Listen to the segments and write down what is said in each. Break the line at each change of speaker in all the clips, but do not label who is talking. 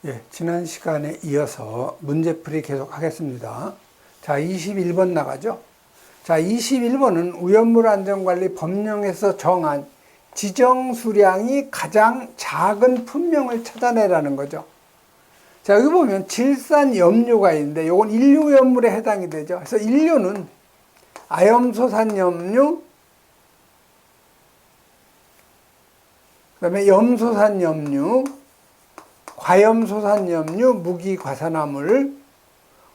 예, 지난 시간에 이어서 문제풀이 계속 하겠습니다. 자, 21번 나가죠? 자, 21번은 우연물 안전관리 법령에서 정한 지정 수량이 가장 작은 품명을 찾아내라는 거죠. 자, 여기 보면 질산 염료가 있는데 이건 인류염물에 해당이 되죠. 그래서 인류는 아염소산 염류, 그 다음에 염소산 염류, 과염소산 염류, 무기과산화물,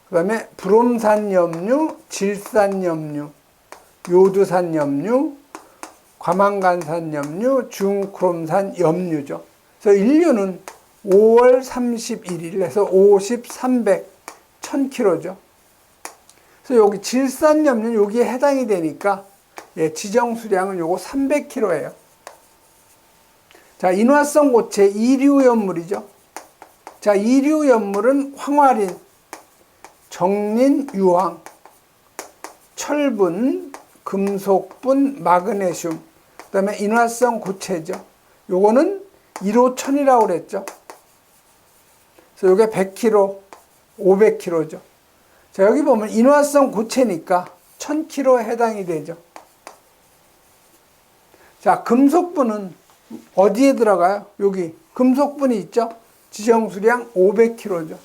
그 다음에 브롬산 염류, 질산 염류, 요드산 염류, 과망간산 염류, 중크롬산 염류죠. 그래서 인류는 5월 31일에서 50, 300, 1000kg죠. 그래서 여기 질산 염류 여기에 해당이 되니까 지정 수량은 요거 300kg예요. 자, 인화성 고체 이류염물이죠. 자, 이류염물은 황화린, 정린, 유황, 철분, 금속분, 마그네슘, 그 다음에 인화성 고체죠. 요거는 1호천이라고 그랬죠. 그래서 요게 100kg, 500kg죠. 자, 여기 보면 인화성 고체니까 1000kg에 해당이 되죠. 자, 금속분은 어디에 들어가요? 여기 금속분이 있죠. 지정수량 500kg죠.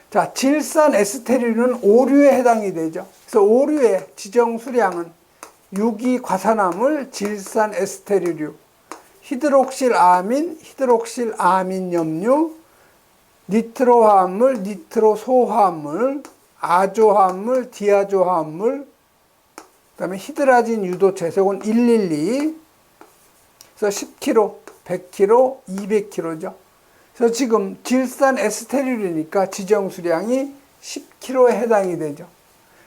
자, 질산 에스테릴은 오류에 해당이 되죠. 그래서 오류의 지정수량은 유기과산화물, 질산 에스테릴류, 히드록실아민, 히드록실아민 염류, 니트로화합물, 니트로소화합물, 아조화합물, 디아조화합물, 그 다음에 히드라진 유도체, 이건 112, 그래서 10kg, 100kg, 200kg죠. 그래서 지금 질산 에스테릴이니까 지정 수량이 10kg에 해당이 되죠.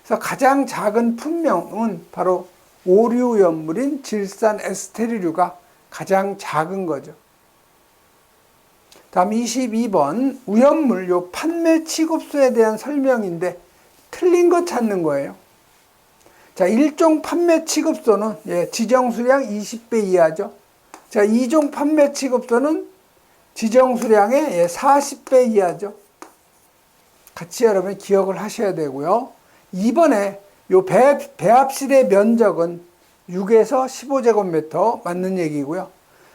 그래서 가장 작은 품명은 바로 오류염물인 질산 에스테릴류가 가장 작은 거죠. 다음 22번 우연물 요 판매 취급소에 대한 설명인데 틀린 거 찾는 거예요. 자, 1종 판매 취급소는 지정 수량 20배 이하죠. 자, 2종 판매 취급소는 지정 수량의 40배 이하죠. 같이 여러분 기억을 하셔야 되고요. 이번에 요 배합실의 면적은 6에서 15제곱미터 맞는 얘기고요.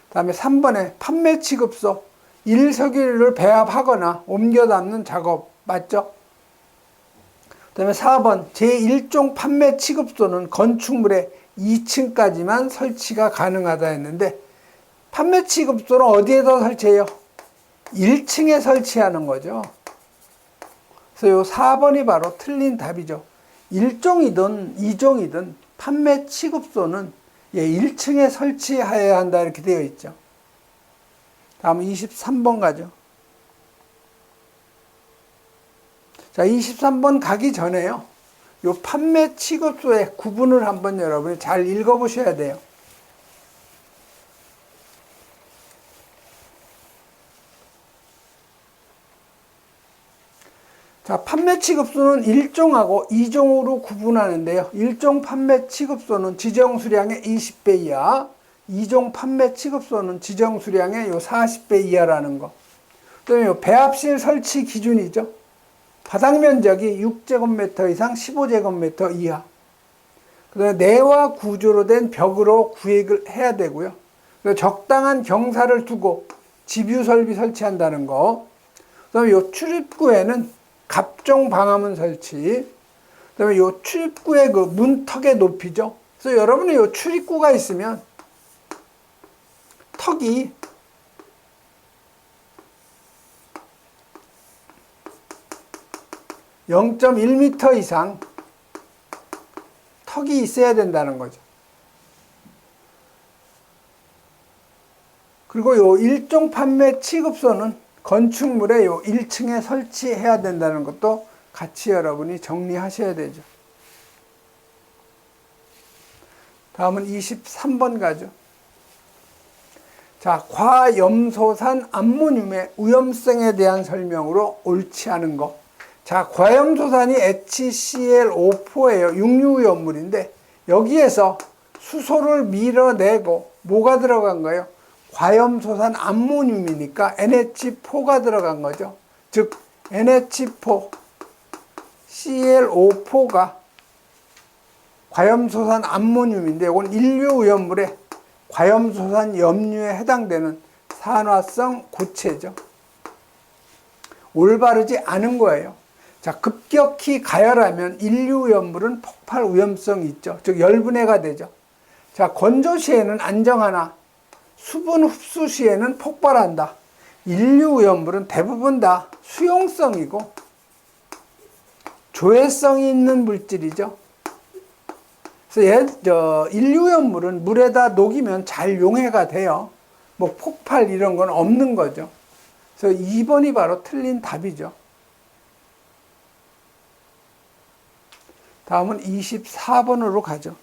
다음에 3번에 판매 취급소 1석유를 배합하거나 옮겨 담는 작업 맞죠? 그다음에 4번 제1종 판매 취급소는 건축물의 2층까지만 설치가 가능하다 했는데 판매 취급소는 어디에다 설치해요? 1층에 설치하는 거죠. 그래서 요 4번이 바로 틀린 답이죠. 1종이든 2종이든 판매 취급소는 1층에 설치해야 한다 이렇게 되어 있죠. 다음 23번 가죠. 자, 23번 가기 전에요. 요 판매 취급소의 구분을 한번 여러분이 잘 읽어보셔야 돼요. 자, 판매 취급소는 1종하고 2종으로 구분하는데요. 1종 판매 취급소는 지정 수량의 20배 이하, 2종 판매 취급소는 지정 수량의 요 40배 이하라는 거. 그다음에 요 배합실 설치 기준이죠. 바닥 면적이 6제곱미터 이상 15제곱미터 이하. 그다음에 내화 구조로 된 벽으로 구획을 해야 되고요. 그리고 적당한 경사를 두고 집유 설비 설치한다는 거. 그다음에 요 출입구에는 갑종 방화문 설치. 그다음에 요 출입구의 그 문턱의 높이죠. 그래서 여러분이 요 출입구가 있으면 턱이 0.1m 이상 턱이 있어야 된다는 거죠. 그리고 요 1종 판매 취급소는 건축물의 요 1층에 설치해야 된다는 것도 같이 여러분이 정리하셔야 되죠. 다음은 23번 가죠. 자, 과염소산 암모늄의 위험성에 대한 설명으로 옳지 않은 거. 자, 과염소산이 HClO4예요. 육류염물인데 여기에서 수소를 밀어내고 뭐가 들어간 거예요? 과염소산 암모늄이니까 NH4가 들어간 거죠. 즉 NH4 ClO4가 과염소산 암모늄인데 이건 인류오염물의 과염소산 염류에 해당되는 산화성 고체죠. 올바르지 않은 거예요. 자, 급격히 가열하면 인류오염물은 폭발 위험성이 있죠. 즉 열분해가 되죠. 자, 건조 시에는 안정하나 수분 흡수 시에는 폭발한다. 인류오염물은 대부분 다 수용성이고 조회성이 있는 물질이죠. 그래서 인류오염물은 물에다 녹이면 잘 용해가 돼요. 뭐 폭발 이런 건 없는 거죠. 그래서 2번이 바로 틀린 답이죠. 다음은 24번으로 가죠.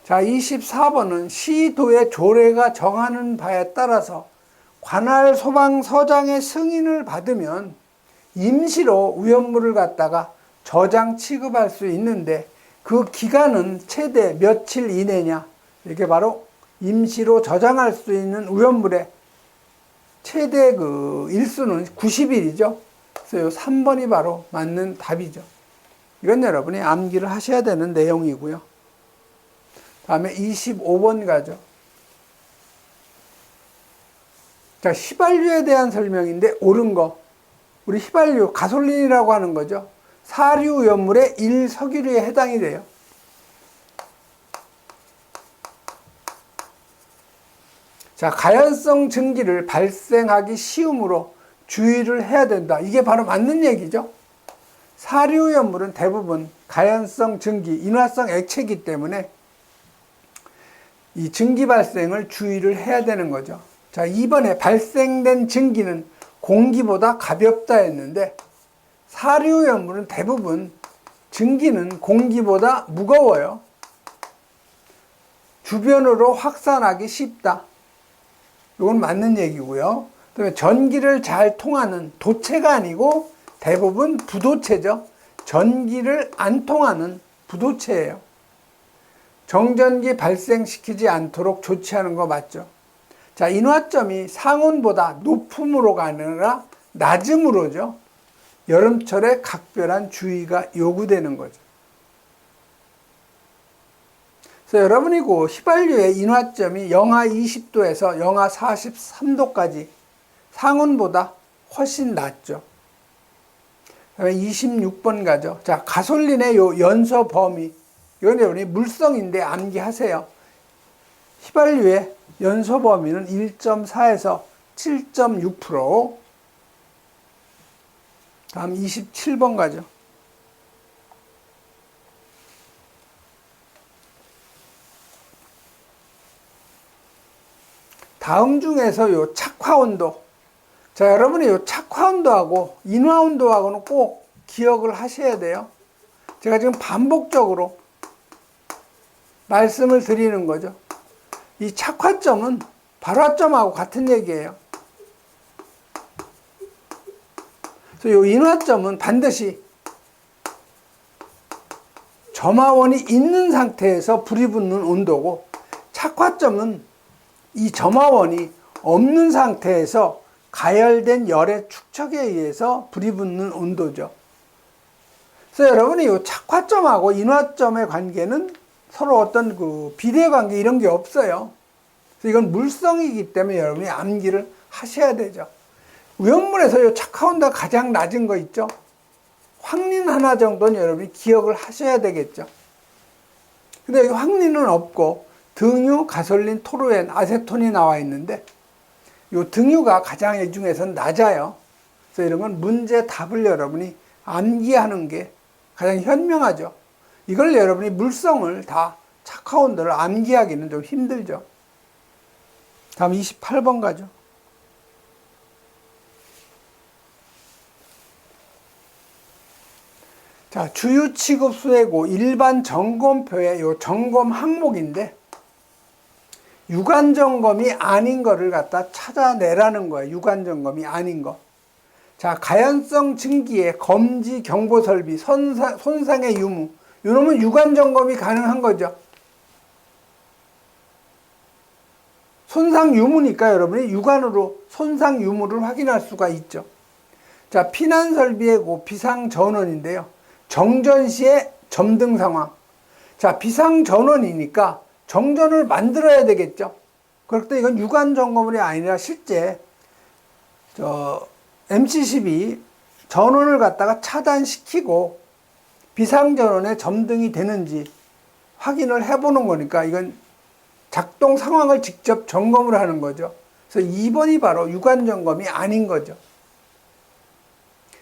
자, 24번은 시도의 조례가 정하는 바에 따라서 관할 소방서장의 승인을 받으면 임시로 오염물을 갖다가 저장 취급할 수 있는데 그 기간은 최대 며칠 이내냐. 이게 바로 임시로 저장할 수 있는 오염물의 최대 그 일수는 90일이죠. 그래서 3번이 바로 맞는 답이죠. 이건 여러분이 암기를 하셔야 되는 내용이고요. 다음에 25번 가죠. 자, 휘발유에 대한 설명인데 옳은 거. 우리 휘발유, 가솔린이라고 하는 거죠. 사류오염물의 1석유류에 해당이 돼요. 자, 가연성 증기를 발생하기 쉬우므로 주의를 해야 된다. 이게 바로 맞는 얘기죠. 사류오염물은 대부분 가연성 증기, 인화성 액체이기 때문에 이 증기 발생을 주의를 해야 되는 거죠. 자, 이번에 발생된 증기는 공기보다 가볍다 했는데 사류오염물은 대부분 증기는 공기보다 무거워요. 주변으로 확산하기 쉽다. 이건 맞는 얘기고요. 그다음에 전기를 잘 통하는 도체가 아니고 대부분 부도체죠. 전기를 안 통하는 부도체예요. 정전기 발생시키지 않도록 조치하는 거 맞죠? 자, 인화점이 상온보다 높음으로가 아니라 낮음으로죠. 여름철에 각별한 주의가 요구되는 거죠. 그래서 여러분이 그 휘발유의 인화점이 영하 20도에서 영하 43도까지 상온보다 훨씬 낮죠. 그다음에 26번 가죠. 자, 가솔린의 요 연소 범위. 이건 여러분이 물성인데 암기하세요. 휘발유의 연소 범위는 1.4에서 7.6%. 다음 27번 가죠. 다음 중에서 요 착화온도. 자, 여러분이 요 착화온도하고 인화온도하고는 꼭 기억을 하셔야 돼요. 제가 지금 반복적으로 말씀을 드리는 거죠. 이 착화점은 발화점하고 같은 얘기예요. 그래서 이 인화점은 반드시 점화원이 있는 상태에서 불이 붙는 온도고, 착화점은 이 점화원이 없는 상태에서 가열된 열의 축적에 의해서 불이 붙는 온도죠. 그래서 여러분이 이 착화점하고 인화점의 관계는 서로 어떤 그 비례 관계 이런 게 없어요. 그래서 이건 물성이기 때문에 여러분이 암기를 하셔야 되죠. 오염물에서 이 착화온도가 가장 낮은 거 있죠. 황린 하나 정도는 여러분이 기억을 하셔야 되겠죠. 근데 이 황린은 없고 등유, 가솔린, 토루엔, 아세톤이 나와 있는데 이 등유가 가장 이 중에서는 낮아요. 그래서 이런 건 문제 답을 여러분이 암기하는 게 가장 현명하죠. 이걸 여러분이 물성을 다 착화온도를 암기하기는 좀 힘들죠. 다음 28번 가죠. 자, 주유 취급 수혜고 일반 점검표의 요 점검 항목인데 유관 점검이 아닌 거를 갖다 찾아내라는 거예요. 유관 점검이 아닌 거. 자, 가연성 증기의 검지 경보 설비, 손상의 유무. 이놈은 유관 점검이 가능한 거죠. 손상 유무니까 여러분이 육안으로 손상 유무를 확인할 수가 있죠. 자, 피난 설비의 비상 전원인데요. 정전 시의 점등 상황. 자, 비상 전원이니까 정전을 만들어야 되겠죠. 그럴 때 이건 육안 점검이 아니라 실제 MC10이 전원을 갖다가 차단시키고 비상전원에 점등이 되는지 확인을 해보는 거니까 이건 작동 상황을 직접 점검을 하는 거죠. 그래서 2번이 바로 육안 점검이 아닌 거죠.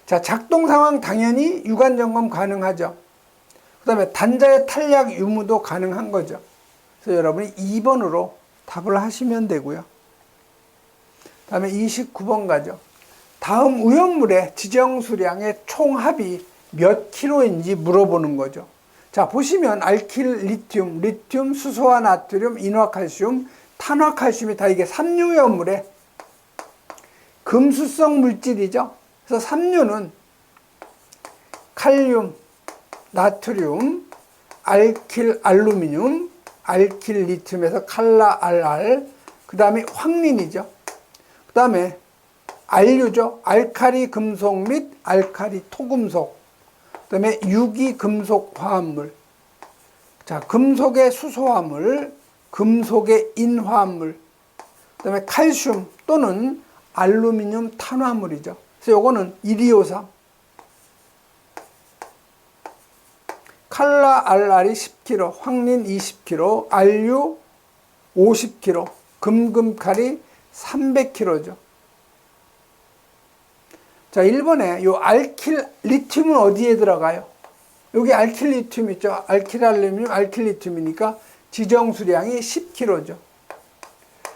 자, 작동 상황 당연히 육안 점검 가능하죠. 그 다음에 단자의 탄약 유무도 가능한 거죠. 그래서 여러분이 2번으로 답을 하시면 되고요. 그 다음에 29번 가죠. 다음 오염물의 지정 수량의 총합이 몇 킬로인지 물어보는 거죠. 자, 보시면 알킬, 리튬, 수소와 나트륨, 인화칼슘, 탄화칼슘이 다 이게 삼류오염물의 금수성 물질이죠. 그래서 삼류는 칼륨, 나트륨, 알킬, 알루미늄, 알킬, 리튬에서 칼라, RR, 그 다음에 황린이죠. 그 다음에 알류죠. 알카리 금속 및 알카리 토금속. 그 다음에 유기 금속 화합물. 자, 금속의 수소화물, 금속의 인화합물. 그 다음에 칼슘 또는 알루미늄 탄화물이죠. 그래서 요거는 1,2,5,3. 칼라 RR이 10kg, 황린 20kg, 알류 50kg, 금칼이 300kg죠. 자, 1번에 요 알킬 리튬은 어디에 들어가요? 여기 알킬 리튬 있죠? 알킬 알루미늄, 알킬 리튬이니까 지정 수량이 10kg죠.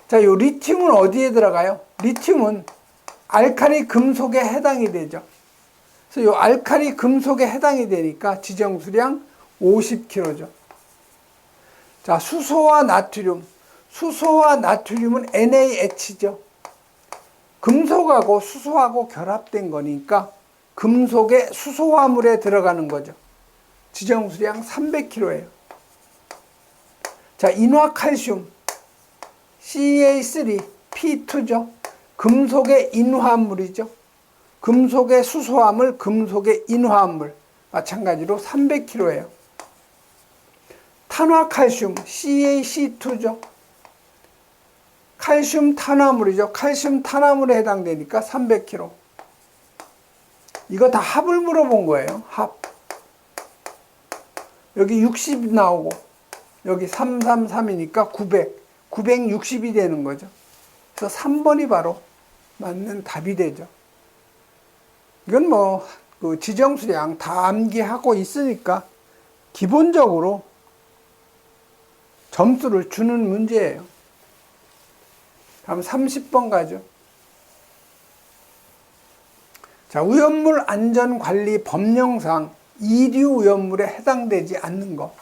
자, 요 리튬은 어디에 들어가요? 리튬은 알카리 금속에 해당이 되죠. 그래서 요 알카리 금속에 해당이 되니까 지정 수량 50kg죠. 자, 수소와 나트륨. 수소와 나트륨은 NaH죠. 금속하고 수소하고 결합된 거니까 금속의 수소화물에 들어가는 거죠. 지정 수량 300kg예요. 자, 인화칼슘 CA3, P2죠. 금속의 인화합물이죠. 금속의 수소화물, 금속의 인화합물. 마찬가지로 300kg예요. 탄화칼슘 CaC2죠. 칼슘 탄화물이죠. 칼슘 탄화물에 해당되니까 300kg. 이거 다 합을 물어본 거예요. 합. 여기 60 나오고 여기 333이니까 900. 960이 되는 거죠. 그래서 3번이 바로 맞는 답이 되죠. 이건 뭐 그 지정 수량 다 암기하고 있으니까 기본적으로 점수를 주는 문제예요. 다음 30번 가죠. 자, 오염물 안전관리 법령상 이류 오염물에 해당되지 않는 거.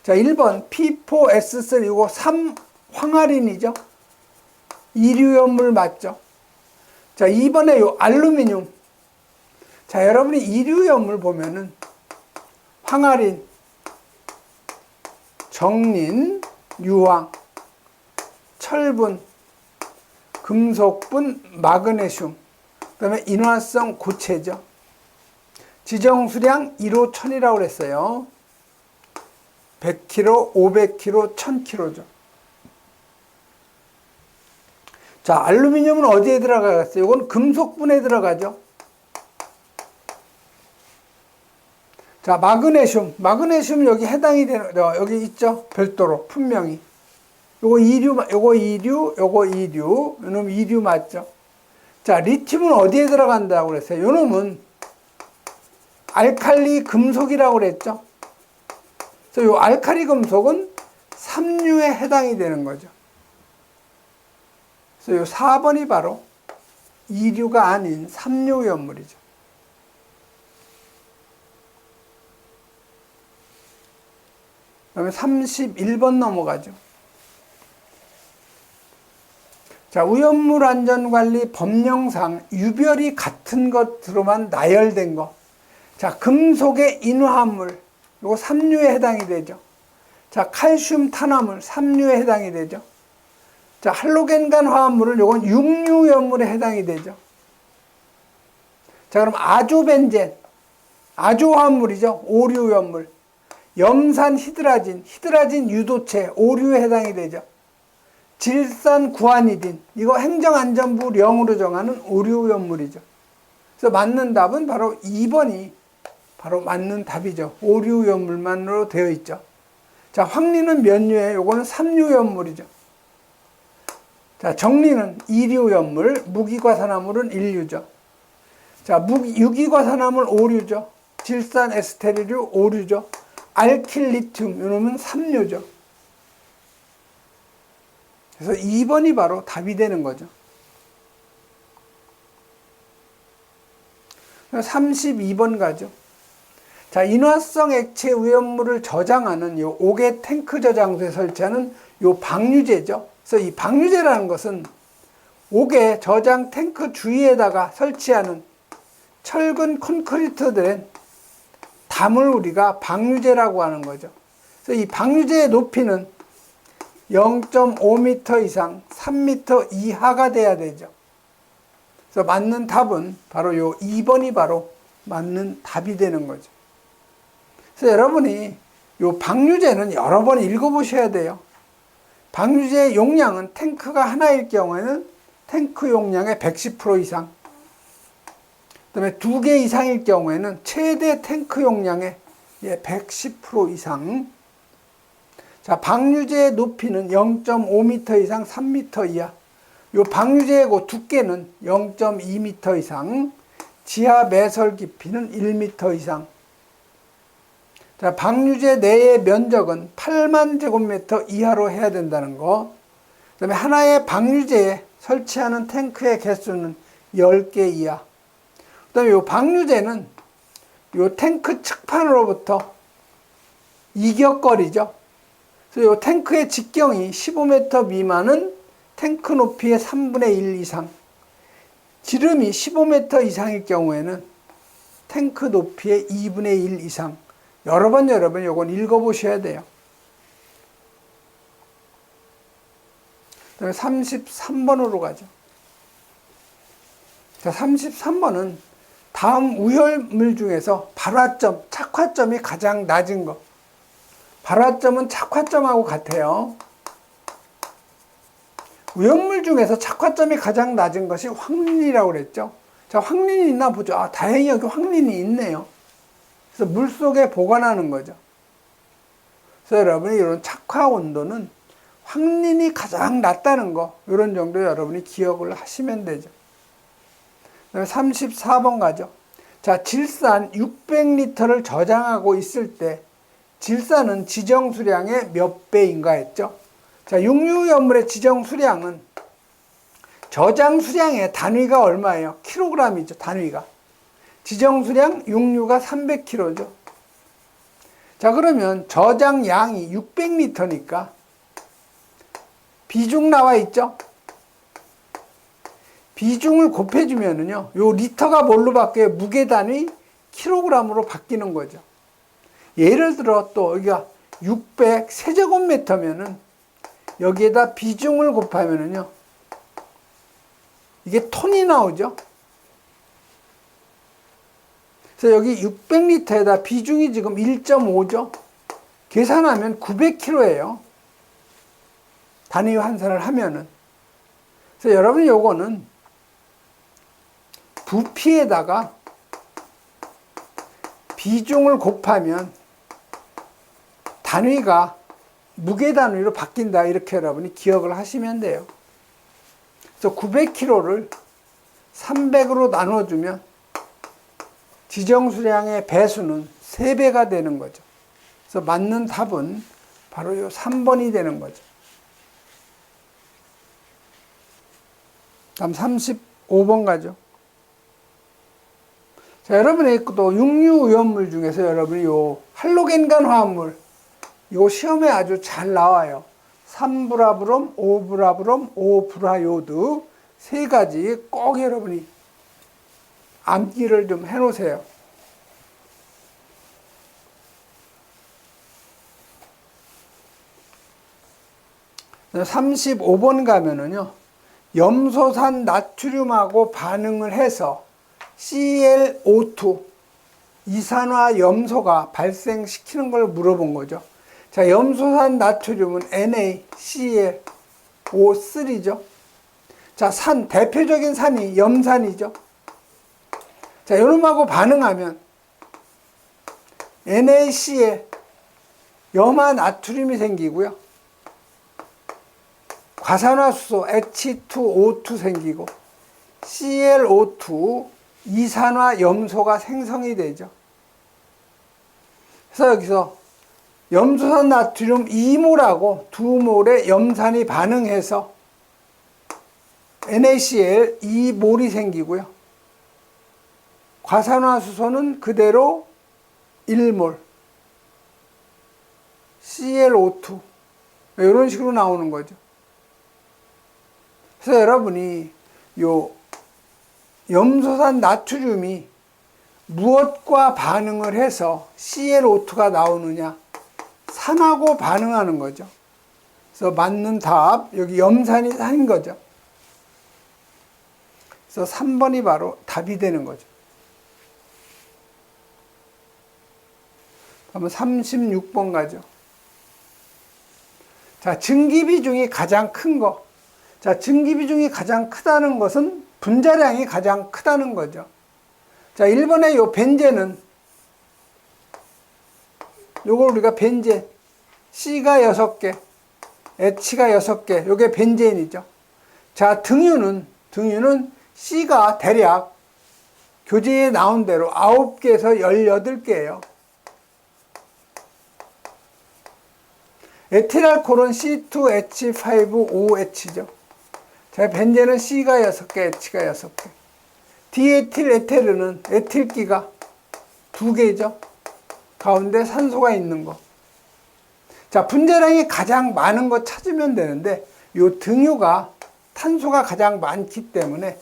자, 1번 P4S3 이거 3황화린이죠. 이류 오염물 맞죠? 자, 2번에 요 알루미늄. 자, 여러분이 이류 오염물 보면은 황화린, 정린, 유황, 철분, 금속분, 마그네슘, 그 다음에 인화성 고체죠. 지정 수량 1호 1000이라고 그랬어요. 100kg, 500kg, 1000kg죠. 자, 알루미늄은 어디에 들어가겠어요? 이건 금속분에 들어가죠. 자, 마그네슘 여기 해당이 되는, 여기 있죠? 별도로, 분명히. 요거 이류, 요놈 이류 맞죠? 자, 리튬은 어디에 들어간다고 그랬어요? 요놈은 알칼리 금속이라고 그랬죠? 그래서 요 알칼리 금속은 삼류에 해당이 되는 거죠. 그래서 요 4번이 바로 이류가 아닌 삼류 오염물이죠. 그 다음에 31번 넘어가죠. 자, 오염물 안전관리 법령상 유별이 같은 것으로만 나열된 것. 자, 금속의 인화합물, 요거 삼류에 해당이 되죠. 자, 칼슘 탄화물, 삼류에 해당이 되죠. 자, 할로겐간 화합물은 요건 육류염물에 해당이 되죠. 자, 그럼 아조벤젠, 아조화합물이죠. 오류염물. 염산 히드라진 유도체, 오류에 해당이 되죠. 질산 구아니딘, 이거 행정안전부 령으로 정하는 오류염물이죠. 그래서 맞는 답은 바로 2번이 바로 맞는 답이죠. 오류염물만으로 되어 있죠. 자, 황리는 몇 류에? 요거는 3류염물이죠. 자, 정리는 2류염물, 무기과산화물은 1류죠. 자, 유기과산화물 5류죠. 질산 에스테르류 5류죠. 알킬리튬, 이놈은 3류죠. 그래서 2번이 바로 답이 되는 거죠. 32번 가죠. 자, 인화성 액체 오염물을 저장하는 요 옥외 탱크 저장소에 설치하는 요 방류제죠. 그래서 이 방류제라는 것은 옥외 저장 탱크 주위에다가 설치하는 철근 콘크리트 된 담을 우리가 방류제라고 하는 거죠. 그래서 이 방류제의 높이는 0.5m 이상 3m 이하가 돼야 되죠. 그래서 맞는 답은 바로 요 2번이 바로 맞는 답이 되는 거죠. 그래서 여러분이 요 방류제는 여러 번 읽어보셔야 돼요. 방류제의 용량은 탱크가 하나일 경우에는 탱크 용량의 110% 이상, 그 다음에 2개 이상일 경우에는 최대 탱크 용량의 110% 이상. 자, 방류제의 높이는 0.5m 이상 3m 이하. 요 방류제의 두께는 0.2m 이상. 지하 매설 깊이는 1m 이상. 자, 방류제 내의 면적은 8만 제곱미터 이하로 해야 된다는 거. 그 다음에 하나의 방류제에 설치하는 탱크의 개수는 10개 이하. 그 다음에 요 방류제는 요 탱크 측판으로부터 이격거리죠. 그래서 요 탱크의 직경이 15m 미만은 탱크 높이의 3분의 1 이상, 지름이 15m 이상일 경우에는 탱크 높이의 2분의 1 이상. 여러 번 요건 읽어보셔야 돼요. 그 다음에 33번으로 가죠. 자, 33번은 다음 우열물 중에서 발화점, 착화점이 가장 낮은 것. 발화점은 착화점하고 같아요. 우열물 중에서 착화점이 가장 낮은 것이 황린이라고 그랬죠. 자, 황린이 있나 보죠. 아, 다행히 여기 황린이 있네요. 그래서 물속에 보관하는 거죠. 그래서 여러분이 이런 착화 온도는 황린이 가장 낮다는 거, 이런 정도 여러분이 기억을 하시면 되죠. 그다음에 34번 가죠. 자, 질산 600리터를 저장하고 있을 때 질산은 지정 수량의 몇 배인가 했죠. 자, 육류염물의 지정 수량은 저장 수량의 단위가 얼마예요? 킬로그램이죠, 단위가. 지정 수량 육류가 300kg죠. 자, 그러면 저장 양이 600리터니까 비중 나와 있죠? 비중을 곱해주면은요, 요 리터가 뭘로 바뀌어요? 무게 단위 킬로그램으로 바뀌는 거죠. 예를 들어 또 여기가 600 세제곱미터면은 여기에다 비중을 곱하면은요, 이게 톤이 나오죠. 그래서 여기 600리터에다 비중이 지금 1.5죠. 계산하면 900kg예요. 단위 환산을 하면은. 그래서 여러분 요거는 부피에다가 비중을 곱하면 단위가 무게 단위로 바뀐다, 이렇게 여러분이 기억을 하시면 돼요. 그래서 900kg를 300으로 나눠주면 지정 수량의 배수는 3배가 되는 거죠. 그래서 맞는 답은 바로 요 3번이 되는 거죠. 다음 35번 가죠. 자, 여러분의 또 육류오염물 중에서 여러분이 요 할로겐간 화합물, 요 시험에 아주 잘 나와요. 3브라브롬, 5브라브롬, 5브라요드 세 가지 꼭 여러분이 암기를 좀 해 놓으세요. 35번 가면은요, 염소산 나트륨하고 반응을 해서 ClO2 이산화 염소가 발생시키는 걸 물어본 거죠. 자, 염소산 나트륨은 NaClO3죠. 자, 산, 대표적인 산이 염산이죠. 자, 요놈하고 반응하면 NaCl 염화 나트륨이 생기고요. 과산화수소 H2O2 생기고 ClO2 이산화 염소가 생성이 되죠. 그래서 여기서 염소산 나트륨 2몰하고 2몰의 염산이 반응해서 NaCl 2몰이 생기고요. 과산화수소는 그대로 1몰 ClO2 이런 식으로 나오는 거죠. 그래서 여러분이 요 염소산 나트륨이 무엇과 반응을 해서 ClO2가 나오느냐? 산하고 반응하는 거죠. 그래서 맞는 답, 여기 염산이 산인 거죠. 그래서 3번이 바로 답이 되는 거죠. 그러면 36번 가죠. 자, 증기 비중이 가장 큰 거. 자, 증기 비중이 가장 크다는 것은 분자량이 가장 크다는 거죠. 자, 1번의 요 벤젠은 요걸 우리가 벤젠 C가 6개, H가 6개, 요게 벤젠이죠. 자, 등유는 C가 대략 교재에 나온 대로 9개에서 18개예요. 에틸알코올은 C2H5OH죠. 자, 벤젠은 C가 6개, H가 6개. 디에틸 에테르는 에틸기가 2개죠. 가운데 산소가 있는 거. 자, 분자량이 가장 많은 거 찾으면 되는데, 요 등유가 탄소가 가장 많기 때문에,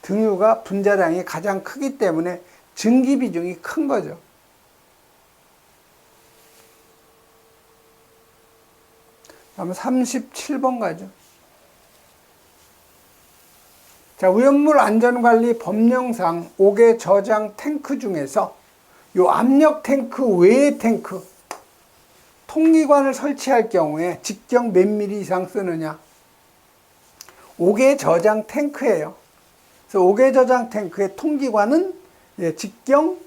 등유가 분자량이 가장 크기 때문에 증기 비중이 큰 거죠. 다음 37번 가죠. 자, 오염물 안전관리 법령상 5개 저장 탱크 중에서 요 압력 탱크 외의 탱크 통기관을 설치할 경우에 직경 몇 미리 이상 쓰느냐? 5개 저장 탱크예요. 그래서 5개 저장 탱크의 통기관은 직경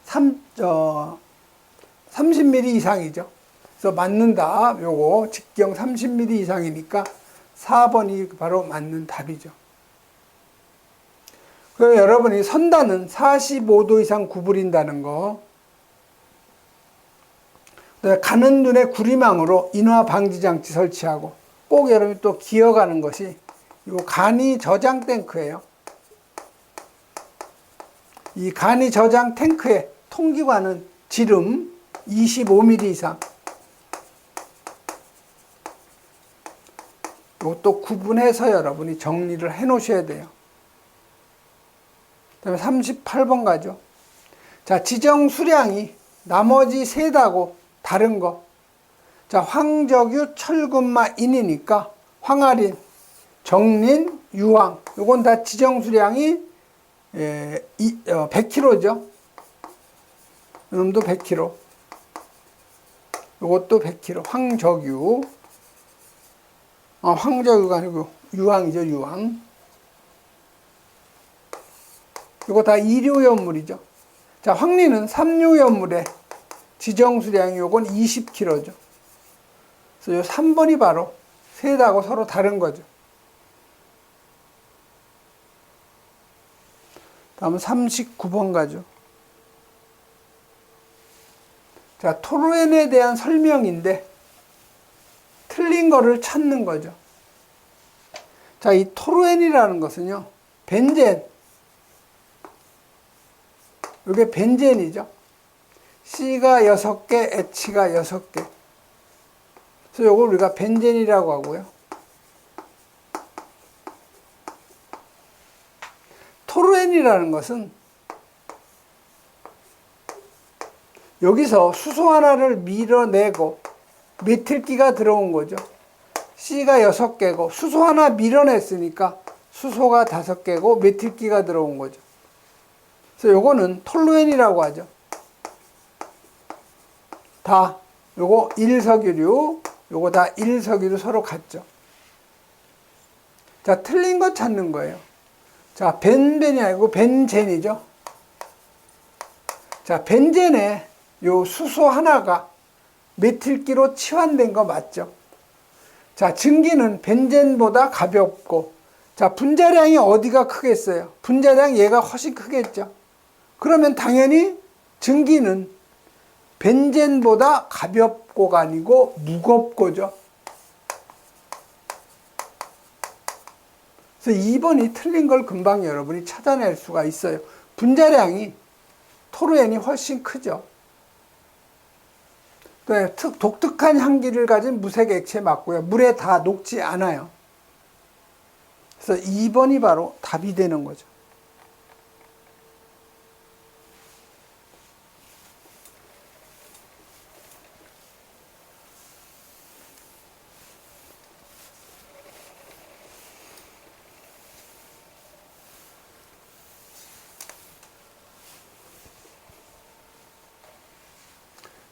30mm 이상이죠. 그래서 맞는 답, 요거 직경 30mm 이상이니까 4번이 바로 맞는 답이죠. 그럼 여러분이 선단은 45도 이상 구부린다는 거, 가는 눈에 구리망으로 인화 방지 장치 설치하고, 꼭 여러분이 또 기억하는 것이 요 간이 저장 탱크예요. 이 간이 저장 탱크의 통기관은 지름 25mm 이상. 이것도 구분해서 여러분이 정리를 해 놓으셔야 돼요. 그 다음에 38번 가죠. 자, 지정 수량이 나머지 셋하고 다른 거. 자, 황적유, 철분마, 인이니까 황아린, 정린, 유황. 요건 다 지정 수량이 100kg죠. 이놈도 100kg. 요것도 100kg. 황적유. 황적유가 아니고 유황이죠, 유황. 이거 다 이류연물이죠. 자, 황리는 삼류연물의 지정수량이 요건 20kg죠. 그래서 요 3번이 바로 셋하고 서로 다른 거죠. 다음은 39번 가죠. 자, 토루엔에 대한 설명인데 틀린 거를 찾는 거죠. 자, 이 토루엔이라는 것은요, 벤젠, 이게 벤젠이죠. C가 6개, H가 6개. 그래서 이걸 우리가 벤젠이라고 하고요. 토루엔이라는 것은 여기서 수소 하나를 밀어내고 메틸기가 들어온 거죠. C가 6개고 수소 하나 밀어냈으니까 수소가 5개고 메틸기가 들어온 거죠. 그래서 요거는 톨루엔이라고 하죠. 다 요거 1석유류, 요거 다 1석유류 서로 같죠. 자, 틀린 거 찾는 거예요. 자, 벤벤이 아니고 벤젠이죠. 자, 벤젠에 요 수소 하나가 메틸기로 치환된 거 맞죠? 자, 증기는 벤젠보다 가볍고, 자, 분자량이 어디가 크겠어요? 분자량 얘가 훨씬 크겠죠? 그러면 당연히 증기는 벤젠보다 가볍고가 아니고 무겁고죠. 그래서 2번이 틀린 걸 금방 여러분이 찾아낼 수가 있어요. 분자량이 토르엔이 훨씬 크죠. 네, 독특한 향기를 가진 무색 액체 맞고요. 물에 다 녹지 않아요. 그래서 2번이 바로 답이 되는 거죠.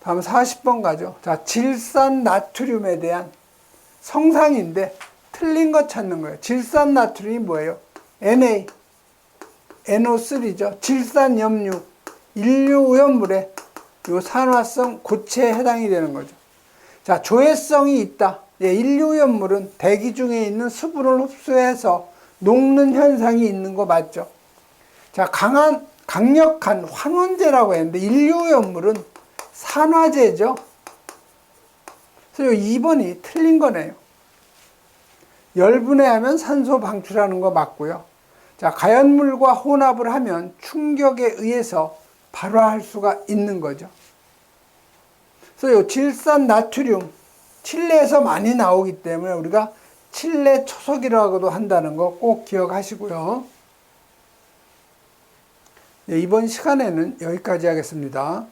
다음 40번 가죠. 자, 질산 나트륨에 대한 성상인데 틀린 거 찾는 거예요. 질산 나트륨이 뭐예요? Na, NO3죠. 질산 염류, 인류 오염물의 요 산화성 고체에 해당이 되는 거죠. 자, 조해성이 있다. 예, 인류 오염물은 대기 중에 있는 수분을 흡수해서 녹는 현상이 있는 거 맞죠? 자, 강력한 환원제라고 했는데 인류 오염물은 산화제죠. 그래서 2번이 틀린 거네요. 열분해하면 산소 방출하는 거 맞고요. 자, 가연물과 혼합을 하면 충격에 의해서 발화할 수가 있는 거죠. 그래서 이 질산 나트륨, 칠레에서 많이 나오기 때문에 우리가 칠레 초석이라고도 한다는 거 꼭 기억하시고요. 네, 이번 시간에는 여기까지 하겠습니다.